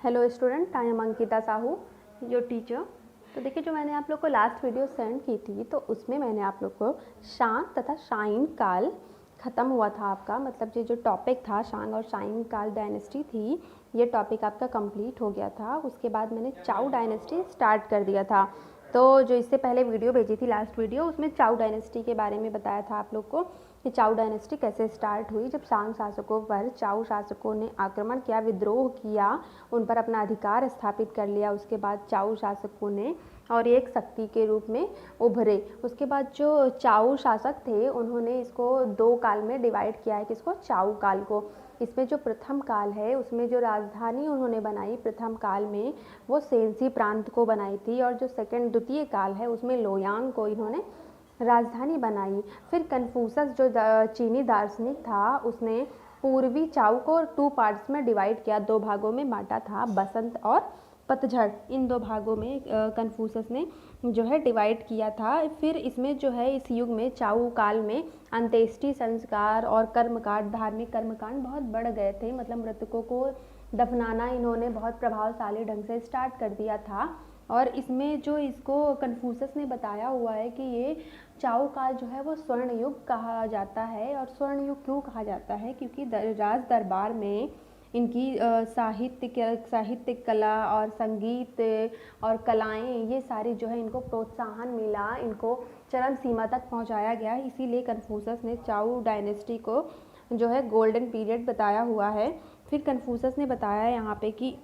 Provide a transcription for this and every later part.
Hello student, I am Ankita Sahu, your teacher. तो देखिए, जो मैंने आप लोग को लास्ट वीडियो सेंड की थी, तो उसमें मैंने आप लोग को शांग तथा शाइन काल ख़त्म हुआ था आपका, मतलब ये जो टॉपिक था शांग और शाइन काल डायनेस्टी थी, ये टॉपिक आपका कंप्लीट हो गया था। उसके बाद मैंने चाउ डायनेस्टी स्टार्ट कर दिया था। तो जो इससे पहले वीडियो भेजी थी, लास्ट वीडियो, उसमें चाउ डायनेस्टी के बारे में बताया था आप लोग को कि चाउ डायनेस्टी कैसे स्टार्ट हुई, जब शांग शासकों पर चाउ शासकों ने आक्रमण किया, विद्रोह किया, उन पर अपना अधिकार स्थापित कर लिया। उसके बाद चाउ शासकों ने और एक शक्ति के रूप में उभरे। उसके बाद जो चाउ शासक थे, उन्होंने इसको दो काल में डिवाइड किया है, किसको? चाउ काल को। इसमें जो प्रथम काल है, उसमें जो राजधानी उन्होंने बनाई प्रथम काल में, वो सेंसी प्रांत को बनाई थी, और जो द्वितीय काल है, उसमें लोयांग को इन्होंने राजधानी बनाई। फिर कन्फ्यूशस जो चीनी दार्शनिक था, उसने पूर्वी चाउ को 2 पार्ट्स में डिवाइड किया, 2 भागों में बांटा था, बसंत और पतझड़। इन 2 भागों में कन्फ्यूशस ने जो है डिवाइड किया था। फिर इसमें जो है, इस युग में चाउ काल में अंत्येष्टि संस्कार और कर्मकांड, धार्मिक कर्मकांड बहुत बढ़ गए थे, मतलब मृतकों को दफनाना इन्होंने बहुत प्रभावशाली ढंग से स्टार्ट कर दिया था। और इसमें जो इसको कन्फ्यूशस ने बताया हुआ है कि ये चाउ काल जो है वो स्वर्ण युग कहा जाता है। और स्वर्ण युग क्यों कहा जाता है? क्योंकि राज दरबार में इनकी साहित्य कला और संगीत और कलाएं, ये सारी जो है इनको प्रोत्साहन मिला, इनको चरम सीमा तक पहुंचाया गया। इसीलिए कन्फ्यूशस ने चाउ डायनेस्टी को जो है गोल्डन पीरियड बताया हुआ है। फिर कन्फ्यूशस ने बताया यहाँ पे कि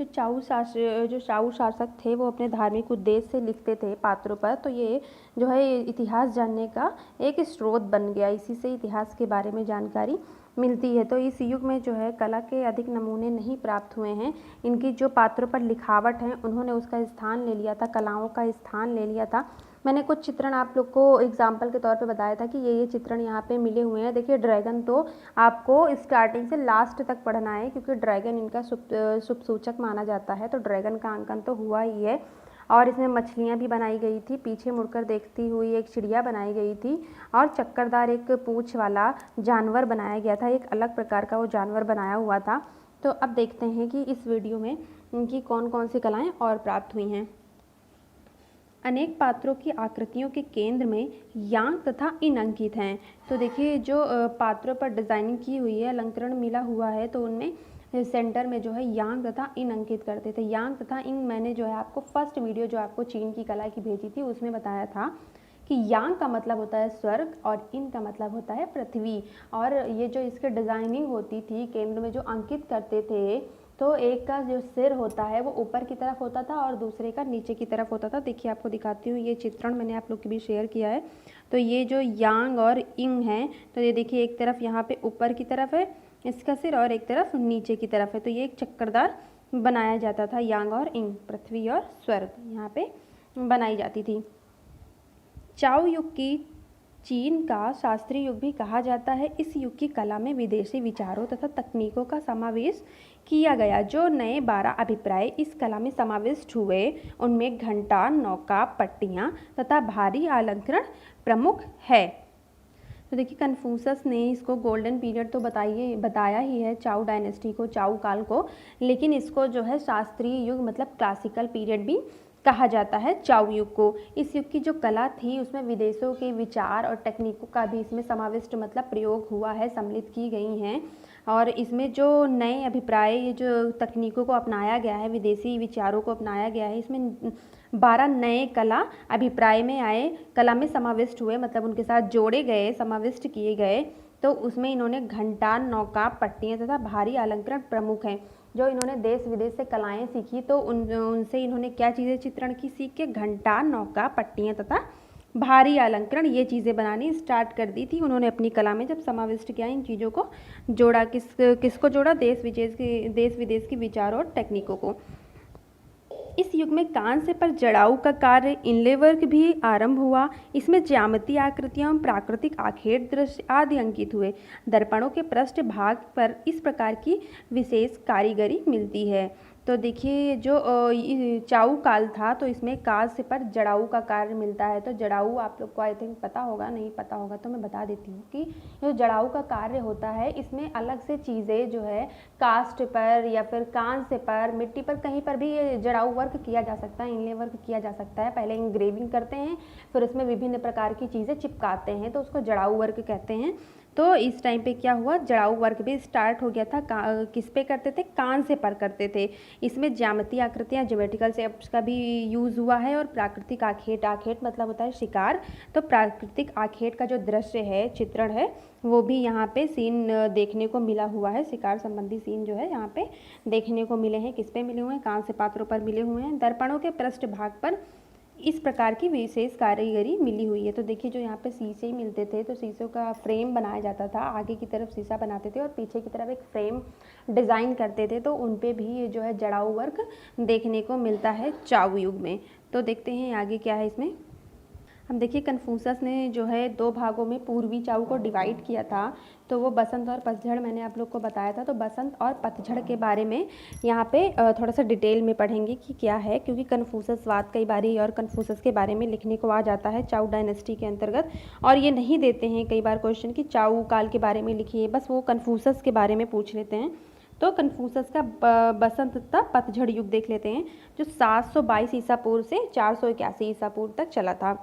जो चाउ शासक थे, वो अपने धार्मिक उद्देश्य से लिखते थे पात्रों पर, तो ये जो है इतिहास जानने का एक स्रोत बन गया। इसी से इतिहास के बारे में जानकारी मिलती है। तो इस युग में जो है कला के अधिक नमूने नहीं प्राप्त हुए हैं। इनकी जो पात्रों पर लिखावट है, उन्होंने उसका स्थान ले लिया था, कलाओं का स्थान ले लिया था। मैंने कुछ चित्रण आप लोग को एग्जाम्पल के तौर पे बताया था कि ये चित्रण यहाँ पे मिले हुए हैं। देखिए, ड्रैगन तो आपको स्टार्टिंग से लास्ट तक पढ़ना है, क्योंकि ड्रैगन इनका शुभ सूचक माना जाता है, तो ड्रैगन का अंकन तो हुआ ही है। और इसमें मछलियाँ भी बनाई गई थी, पीछे मुड़कर देखती हुई एक चिड़िया बनाई गई थी, और चक्करदार एक पूँछ वाला जानवर बनाया गया था, एक अलग प्रकार का वो जानवर बनाया हुआ था। तो अब देखते हैं कि इस वीडियो में इनकी कौन कौन सी कलाएँ और प्राप्त हुई हैं। अनेक पात्रों की आकृतियों के केंद्र में यांग तथा इन अंकित हैं। तो देखिए, जो पात्रों पर डिजाइनिंग की हुई है, अलंकरण मिला हुआ है, तो उनमें सेंटर में जो है यांग तथा इन अंकित करते थे। यांग तथा इन मैंने जो है आपको फर्स्ट वीडियो जो आपको चीन की कला की भेजी थी, उसमें बताया था कि यांग का मतलब होता है स्वर्ग और इन का मतलब होता है पृथ्वी। और ये जो इसके डिजाइनिंग होती थी, केंद्र में जो अंकित करते थे, तो एक का जो सिर होता है वो ऊपर की तरफ होता था और दूसरे का नीचे की तरफ होता था। देखिए, आपको दिखाती हूँ, ये चित्रण मैंने आप लोग के भी शेयर किया है। तो ये जो यांग और इंग है, तो ये देखिए, एक तरफ यहाँ पे ऊपर की तरफ है इसका सिर, और एक तरफ नीचे की तरफ है। तो ये एक चक्करदार बनाया जाता था। यांग और इंग, पृथ्वी और स्वर्ग, यहाँ पे बनाई जाती थी। चाउ युग की चीन का शास्त्रीय युग भी कहा जाता है। इस युग की कला में विदेशी विचारों तथा तकनीकों का समावेश किया गया। जो नए 12 अभिप्राय इस कला में समाविष्ट हुए, उनमें घंटा, नौका, पट्टियाँ तथा भारी अलंकरण प्रमुख है। तो देखिए, कन्फ्यूशस ने इसको गोल्डन पीरियड तो बताया ही है, चाउ डायनेस्टी को, चाउ काल को, लेकिन इसको जो है शास्त्रीय युग मतलब क्लासिकल पीरियड भी कहा जाता है चाउ युग को। इस युग की जो कला थी, उसमें विदेशों के विचार और तकनीकों का भी इसमें समाविष्ट मतलब प्रयोग हुआ है, सम्मिलित की गई हैं। और इसमें जो नए अभिप्राय, ये जो तकनीकों को अपनाया गया है, विदेशी विचारों को अपनाया गया है, इसमें 12 नए कला अभिप्राय में आए, कला में समाविष्ट हुए, मतलब उनके साथ जोड़े गए, समाविष्ट किए गए। तो उसमें इन्होंने घंटा, नौका, पट्टियाँ तथा भारी अलंकरण प्रमुख हैं। जो इन्होंने देश विदेश से कलाएं सीखी, तो उनसे इन्होंने क्या चीज़ें चित्रण की सीख के? घंटा, नौका, पट्टियाँ तथा भारी अलंकरण, ये चीज़ें बनानी स्टार्ट कर दी थी उन्होंने अपनी कला में। जब समाविष्ट किया, इन चीज़ों को जोड़ा, किसको जोड़ा? देश विदेश के विचारों और टेक्निकों को। इस युग में कांस्य पर जड़ाऊ का कार्य, इनले वर्क भी आरंभ हुआ। इसमें ज्यामितीय आकृतियां, प्राकृतिक आखेट दृश्य आदि अंकित हुए। दर्पणों के पृष्ठ भाग पर इस प्रकार की विशेष कारीगरी मिलती है। तो देखिए जो चाऊ काल था तो इसमें काल से पर जड़ाऊ का कार्य मिलता है। तो जड़ाऊ आप लोग को आई थिंक पता होगा, नहीं पता होगा तो मैं बता देती हूँ कि जो जड़ाऊ का कार्य होता है इसमें अलग से चीज़ें जो है कास्ट पर या फिर कांस्य पर, मिट्टी पर, कहीं पर भी ये जड़ाऊ वर्क किया जा सकता है, इनले वर्क किया जा सकता है। पहले इंग्रेविंग करते हैं, फिर उसमें विभिन्न प्रकार की चीज़ें चिपकाते हैं, तो उसको जड़ाऊ वर्क कहते हैं। तो इस टाइम पे क्या हुआ, जड़ाऊ वर्क भी स्टार्ट हो गया था। किस पे करते थे, कांस्य पर करते थे। इसमें ज्यामितीय आकृतियाँ, ज्योमेट्रिकल शेप्स का भी यूज़ हुआ है। और प्राकृतिक आखेट, आखेट मतलब होता है शिकार, तो प्राकृतिक आखेट का जो दृश्य है, चित्रण है, वो भी यहाँ पे सीन देखने को मिला हुआ है। शिकार संबंधी सीन जो है यहाँ पे देखने को मिले हैं। किस पे मिले हुए हैं, कांस्य पात्रों पर मिले हुए हैं। दर्पणों के पृष्ठ भाग पर इस प्रकार की विशेष कारीगरी मिली हुई है। तो देखिए जो यहाँ पे शीशे मिलते थे, तो शीशों का फ्रेम बनाया जाता था, आगे की तरफ शीशा बनाते थे और पीछे की तरफ एक फ्रेम डिज़ाइन करते थे। तो उन पे भी ये जो है जड़ाऊ वर्क देखने को मिलता है चाऊ युग में। तो देखते हैं आगे क्या है इसमें। हम देखिए कन्फ्यूशस ने जो है 2 भागों में पूर्वी चाऊ को डिवाइड किया था। तो वो बसंत और पतझड़ मैंने आप लोग को बताया था। तो बसंत और पतझड़ के बारे में यहाँ पे थोड़ा सा डिटेल में पढ़ेंगे कि क्या है, क्योंकि कन्फ्यूशसवाद कई बार और कन्फ्यूशस के बारे में लिखने को आ जाता है चाऊ डायनेस्टी के अंतर्गत, और ये नहीं देते हैं कई बार क्वेश्चन कि चाऊ काल के बारे में लिखिए, बस वो कन्फ्यूशस के बारे में पूछ लेते हैं। तो कन्फ्यूशस का बसंत तथा पतझड़ युग देख लेते हैं, जो 722 ईसा पूर्व से 481 ईसा पूर्व तक चला था।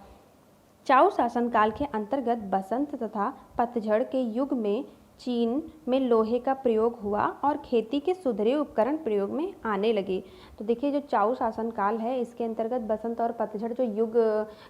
चाऊ शासनकाल के अंतर्गत बसंत तथा पतझड़ के युग में चीन में लोहे का प्रयोग हुआ और खेती के सुधरे उपकरण प्रयोग में आने लगे। तो देखिए जो चाऊ शासनकाल है इसके अंतर्गत बसंत और पतझड़ जो युग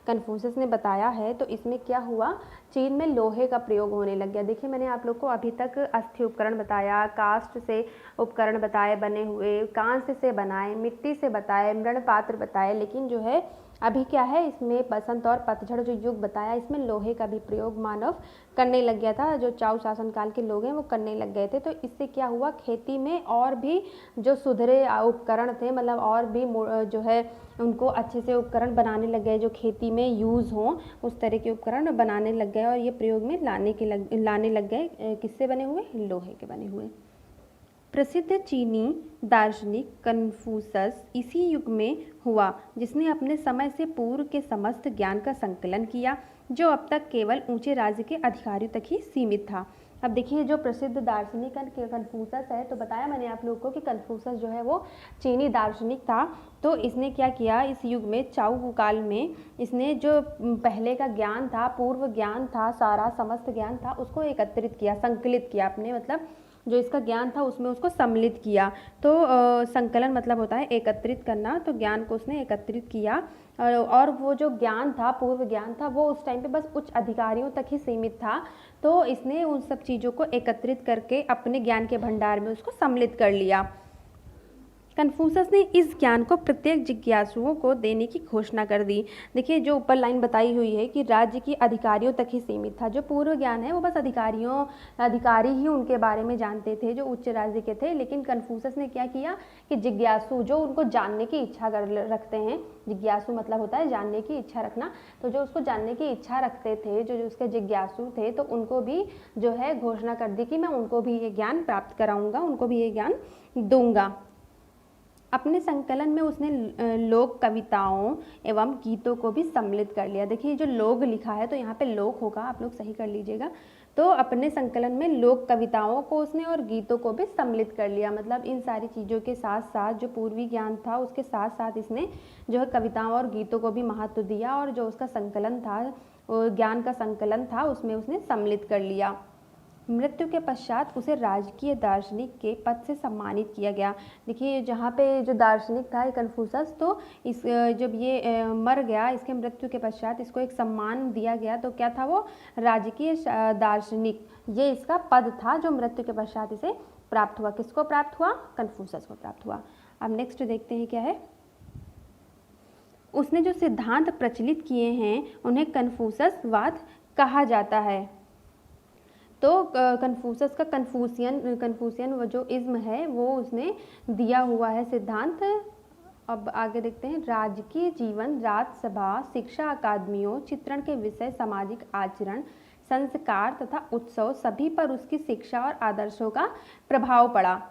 कन्फ्यूशस ने बताया है, तो इसमें क्या हुआ, चीन में लोहे का प्रयोग होने लग गया। देखिए मैंने आप लोग को अभी तक अस्थि उपकरण बताया, काष्ठ से उपकरण बताए बने हुए, कांस्य से बनाए, मिट्टी से बताए, मृणपात्र बताए, लेकिन जो है अभी क्या है, इसमें बसंत और पतझड़ जो युग बताया इसमें लोहे का भी प्रयोग मानव करने लग गया था। जो चाऊ शासनकाल के लोग हैं वो करने लग गए थे। तो इससे क्या हुआ, खेती में और भी जो सुधरे उपकरण थे, मतलब और भी जो है उनको अच्छे से उपकरण बनाने लग गए, जो खेती में यूज़ हों उस तरह के उपकरण बनाने लग गए और ये प्रयोग में लाने लग गए। किससे बने हुए, लोहे के बने हुए। प्रसिद्ध चीनी दार्शनिक कन्फ्यूशस इसी युग में हुआ, जिसने अपने समय से पूर्व के समस्त ज्ञान का संकलन किया, जो अब तक केवल ऊंचे राज्य के अधिकारियों तक ही सीमित था। अब देखिए जो प्रसिद्ध दार्शनिक कन्फ्यूशस है, तो बताया मैंने आप लोगों को कि कन्फ्यूशस जो है वो चीनी दार्शनिक था। तो इसने क्या किया, इस युग में चाऊ काल में इसने जो पहले का ज्ञान था, पूर्व ज्ञान था, सारा समस्त ज्ञान था, उसको एकत्रित किया, संकलित किया अपने, मतलब जो इसका ज्ञान था उसमें उसको सम्मिलित किया। तो संकलन मतलब होता है एकत्रित करना, तो ज्ञान को उसने एकत्रित किया। और वो जो ज्ञान था, पूर्व ज्ञान था, वो उस टाइम पे बस उच्च अधिकारियों तक ही सीमित था। तो इसने उन सब चीज़ों को एकत्रित करके अपने ज्ञान के भंडार में उसको सम्मिलित कर लिया। कन्फ्यूशस ने इस ज्ञान को प्रत्येक जिज्ञासुओं को देने की घोषणा कर दी। देखिए जो ऊपर लाइन बताई हुई है कि राज्य की अधिकारियों तक ही सीमित था। जो पूर्व ज्ञान है वो बस अधिकारी ही उनके बारे में जानते थे, जो उच्च राज्य के थे। लेकिन कन्फ्यूशस ने क्या किया कि जिज्ञासु, जो उनको जानने की इच्छा रखते हैं, जिज्ञासु मतलब होता है जानने की इच्छा रखना, तो जो उसको जानने की इच्छा रखते थे, जो उसके जिज्ञासु थे, तो उनको भी जो है घोषणा कर दी कि मैं उनको भी ये ज्ञान प्राप्त कराऊंगा, उनको भी ये ज्ञान दूंगा। अपने संकलन में उसने लोक कविताओं एवं गीतों को भी सम्मिलित कर लिया। देखिए जो लोग लिखा है तो यहाँ पे लोक होगा, आप लोग सही कर लीजिएगा। तो अपने संकलन में लोक कविताओं को उसने और गीतों को भी सम्मिलित कर लिया। मतलब इन सारी चीज़ों के साथ साथ जो पूर्वी ज्ञान था उसके साथ साथ इसने जो है कविताओं और गीतों को भी महत्व दिया, और जो उसका संकलन था, ज्ञान का संकलन था, उसमें उसने सम्मिलित कर लिया। मृत्यु के पश्चात उसे राजकीय दार्शनिक के पद से सम्मानित किया गया। देखिए जहाँ पे जो दार्शनिक था कन्फ्यूशस, तो इस जब ये मर गया, इसके मृत्यु के पश्चात इसको एक सम्मान दिया गया। तो क्या था वो, राजकीय दार्शनिक, ये इसका पद था जो मृत्यु के पश्चात इसे प्राप्त हुआ। किसको प्राप्त हुआ, कन्फ्यूशस को प्राप्त हुआ। अब नेक्स्ट देखते हैं क्या है। उसने जो सिद्धांत प्रचलित किए हैं उन्हें कन्फ्यूशसवाद कहा जाता है। तो कन्फ्यूशस का कन्फ्यूशियन वो जो इज्म है वो उसने दिया हुआ है सिद्धांत। अब आगे देखते हैं। राजकीय जीवन, राजसभा, शिक्षा अकादमियों, चित्रण के विषय, सामाजिक आचरण, संस्कार तथा उत्सव, सभी पर उसकी शिक्षा और आदर्शों का प्रभाव पड़ा।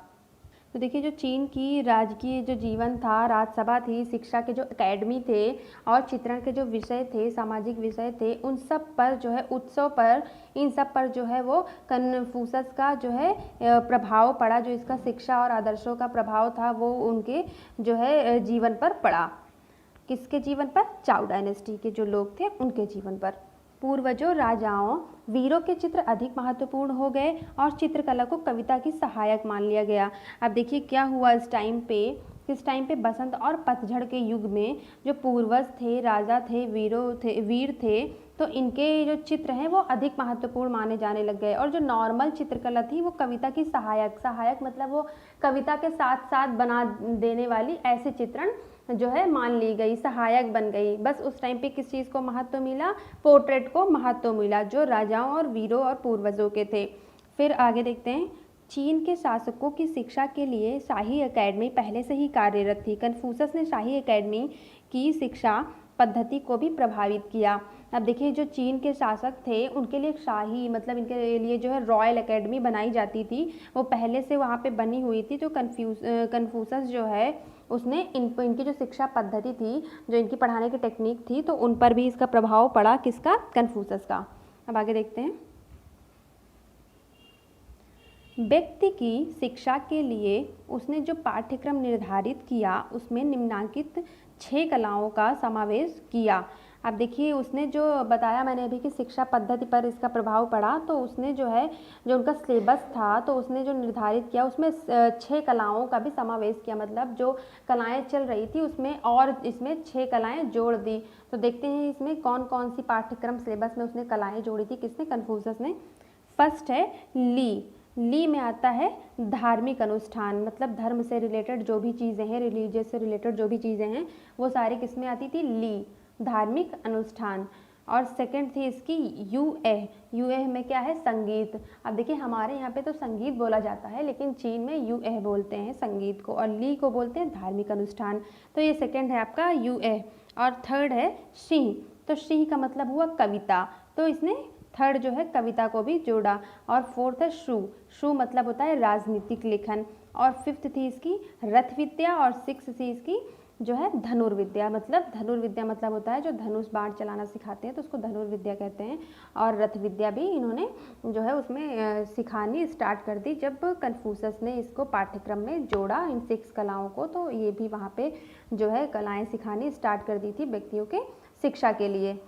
तो देखिए जो चीन की राजकीय जो जीवन था, राजसभा थी, शिक्षा के जो एकेडमी थे और चित्रण के जो विषय थे, सामाजिक विषय थे, उन सब पर जो है उत्सव पर, इन सब पर जो है वो कन्फ्यूशस का जो है प्रभाव पड़ा। जो इसका शिक्षा और आदर्शों का प्रभाव था वो उनके जो है जीवन पर पड़ा। किसके जीवन पर? चाउ डायनेस्टी के जो लोग थे उनके जीवन पर। पूर्वजों, राजाओं, वीरों के चित्र अधिक महत्वपूर्ण हो गए और चित्रकला को कविता की सहायक मान लिया गया। अब देखिए क्या हुआ इस टाइम पे, किस टाइम पे बसंत और पतझड़ के युग में जो पूर्वज थे, राजा थे, वीर थे, तो इनके जो चित्र हैं वो अधिक महत्वपूर्ण माने जाने लग गए। और जो नॉर्मल चित्रकला थी वो कविता की सहायक मतलब वो कविता के साथ साथ बना देने वाली ऐसे चित्रण जो है मान ली गई, सहायक बन गई। बस उस टाइम पे किस चीज़ को महत्व मिला? पोर्ट्रेट को महत्व मिला, जो राजाओं और वीरों और पूर्वजों के थे। फिर आगे देखते हैं, चीन के शासकों की शिक्षा के लिए शाही एकेडमी पहले से ही कार्यरत थी। कन्फ्यूशस ने शाही एकेडमी की शिक्षा पद्धति को भी प्रभावित किया। अब देखिए जो चीन के शासक थे उनके लिए शाही मतलब इनके लिए जो है रॉयल एकेडमी बनाई जाती थी, वो पहले से वहाँ पे बनी हुई थी। तो कन्फ्यूशस जो है उसने इनकी जो शिक्षा पद्धति थी, जो इनकी पढ़ाने की टेक्निक थी, तो उन पर भी इसका प्रभाव पड़ा। किसका? कन्फ्यूशस का। अब आगे देखते हैं, व्यक्ति की शिक्षा के लिए उसने जो पाठ्यक्रम निर्धारित किया उसमें निम्नलिखित 6 कलाओं का समावेश किया। अब देखिए उसने जो बताया मैंने अभी कि शिक्षा पद्धति पर इसका प्रभाव पड़ा, तो उसने जो है जो उनका सिलेबस था तो उसने जो निर्धारित किया उसमें 6 कलाओं का भी समावेश किया। मतलब जो कलाएं चल रही थी उसमें और इसमें 6 कलाएं जोड़ दी। तो देखते हैं इसमें कौन कौन सी पाठ्यक्रम सिलेबस में उसने कलाएं जोड़ी थी। किसने? कन्फ्यूशस ने। फर्स्ट है ली में आता है धार्मिक अनुष्ठान, मतलब धर्म से रिलेटेड जो भी चीज़ें हैं, रिलीजियस से रिलेटेड जो भी चीज़ें हैं वो सारी किस में आती थी? ली, धार्मिक अनुष्ठान। और सेकंड थी इसकी यूएह में क्या है? संगीत। अब देखिए हमारे यहाँ पे तो संगीत बोला जाता है, लेकिन चीन में यूएह बोलते हैं संगीत को, और ली को बोलते हैं धार्मिक अनुष्ठान। तो ये सेकंड है आपका यूएह। और थर्ड है सिंह, तो सिंह का मतलब हुआ कविता, तो इसने थर्ड जो है कविता को भी जोड़ा। और फोर्थ है शू मतलब होता है राजनीतिक लेखन। और फिफ्थ थी इसकी रथ विद्या। और सिक्स थी इसकी जो है धनुर्विद्या, मतलब होता है जो धनुष बाण चलाना सिखाते हैं तो उसको धनुर्विद्या कहते हैं। और रथ विद्या भी इन्होंने जो है उसमें सिखानी स्टार्ट कर दी जब कन्फ्यूशस ने इसको पाठ्यक्रम में जोड़ा, इन 6 कलाओं को। तो ये भी वहाँ पे जो है कलाएँ सिखानी स्टार्ट कर दी थी व्यक्तियों के शिक्षा के लिए।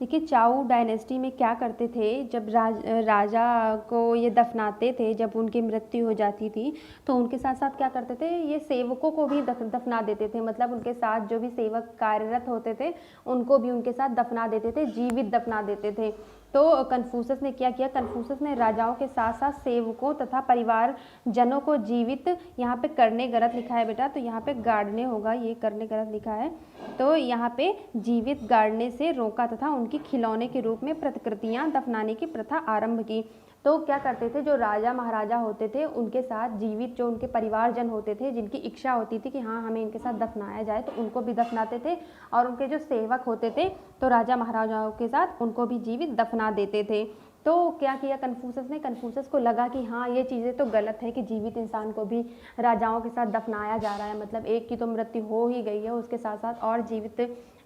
देखिए चाउ डायनेस्टी में क्या करते थे, जब राजा को ये दफनाते थे, जब उनकी मृत्यु हो जाती थी तो उनके साथ साथ क्या करते थे, ये सेवकों को भी दफना देते थे। मतलब उनके साथ जो भी सेवक कार्यरत होते थे उनको भी उनके साथ दफना देते थे, जीवित दफना देते थे। तो कन्फ्यूशस ने क्या किया? कन्फ्यूशस ने राजाओं के साथ साथ सेवकों तथा परिवार जनों को जीवित, यहाँ पे करने गलत लिखा है बेटा, तो यहाँ पे गाड़ने होगा, ये करने गलत लिखा है, तो यहाँ पे जीवित गाड़ने से रोका तथा उनकी खिलौने के रूप में प्रतिकृतियाँ दफनाने की प्रथा आरंभ की। तो क्या करते थे, जो राजा महाराजा होते थे उनके साथ जीवित जो उनके परिवारजन होते थे, जिनकी इच्छा होती थी कि हाँ हमें इनके साथ दफनाया जाए, तो उनको भी दफनाते थे। और उनके जो सेवक होते थे तो राजा महाराजाओं के साथ उनको भी जीवित दफना देते थे। तो क्या किया कन्फ्यूशस ने? कन्फ्यूशस को लगा कि हाँ ये चीज़ें तो गलत है कि जीवित इंसान को भी राजाओं के साथ दफनाया जा रहा है, मतलब एक की तो मृत्यु हो ही गई है, उसके साथ साथ और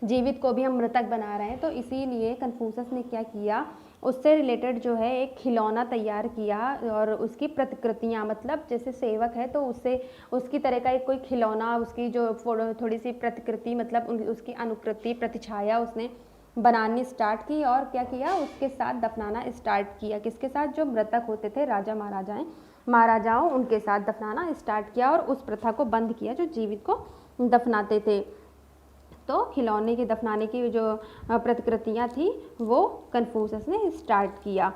जीवित को भी हम मृतक बना रहे हैं। तो इसीलिए कन्फ्यूशस ने क्या किया, उससे रिलेटेड जो है एक खिलौना तैयार किया और उसकी प्रतिकृतियाँ, मतलब जैसे सेवक है तो उससे उसकी तरह का एक कोई खिलौना, उसकी जो थोड़ी सी प्रतिकृति, मतलब उसकी अनुकृति, प्रतिछाया उसने बनानी स्टार्ट की। और क्या किया, उसके साथ दफनाना स्टार्ट किया। किसके साथ? जो मृतक होते थे राजा महाराजाओं उनके साथ दफनाना स्टार्ट किया और उस प्रथा को बंद किया जो जीवित को दफनाते थे। तो खिलौने के दफनाने की जो प्रतिकृतियाँ थी वो कन्फ्यूशस ने स्टार्ट किया।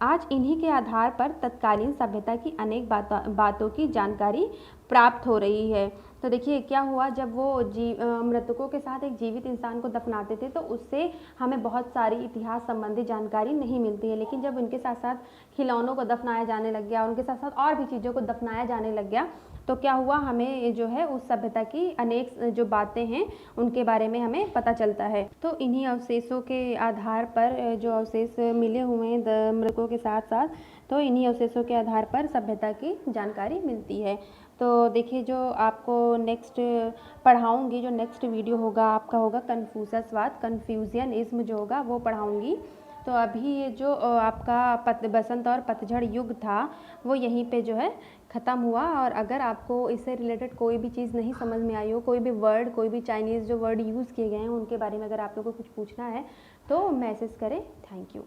आज इन्हीं के आधार पर तत्कालीन सभ्यता की अनेक बातों की जानकारी प्राप्त हो रही है। तो देखिए क्या हुआ, जब वो मृतकों के साथ एक जीवित इंसान को दफनाते थे तो उससे हमें बहुत सारी इतिहास संबंधी जानकारी नहीं मिलती है, लेकिन जब उनके साथ साथ खिलौनों को दफनाया जाने लग गया, उनके साथ साथ और भी चीज़ों को दफनाया जाने लग गया, तो क्या हुआ, हमें जो है उस सभ्यता की अनेक जो बातें हैं उनके बारे में हमें पता चलता है। तो इन्हीं अवशेषों के आधार पर जो अवशेष मिले हुए हैं मृतकों के साथ साथ, तो इन्हीं अवशेषों के आधार पर सभ्यता की जानकारी मिलती है। तो देखिए जो आपको नेक्स्ट पढ़ाऊँगी, जो नेक्स्ट वीडियो होगा आपका होगा कन्फ्यूशसवाद, कन्फ्यूजनिज्म जो होगा वो पढ़ाऊँगी। तो अभी ये जो आपका बसंत और पतझड़ युग था वो यहीं पे जो है ख़त्म हुआ। और अगर आपको इससे रिलेटेड कोई भी चीज़ नहीं समझ में आई हो, कोई भी वर्ड, कोई भी चाइनीज़ जो वर्ड यूज़ किए गए हैं उनके बारे में अगर आप लोगों को कुछ पूछना है तो मैसेज करें। Thank you.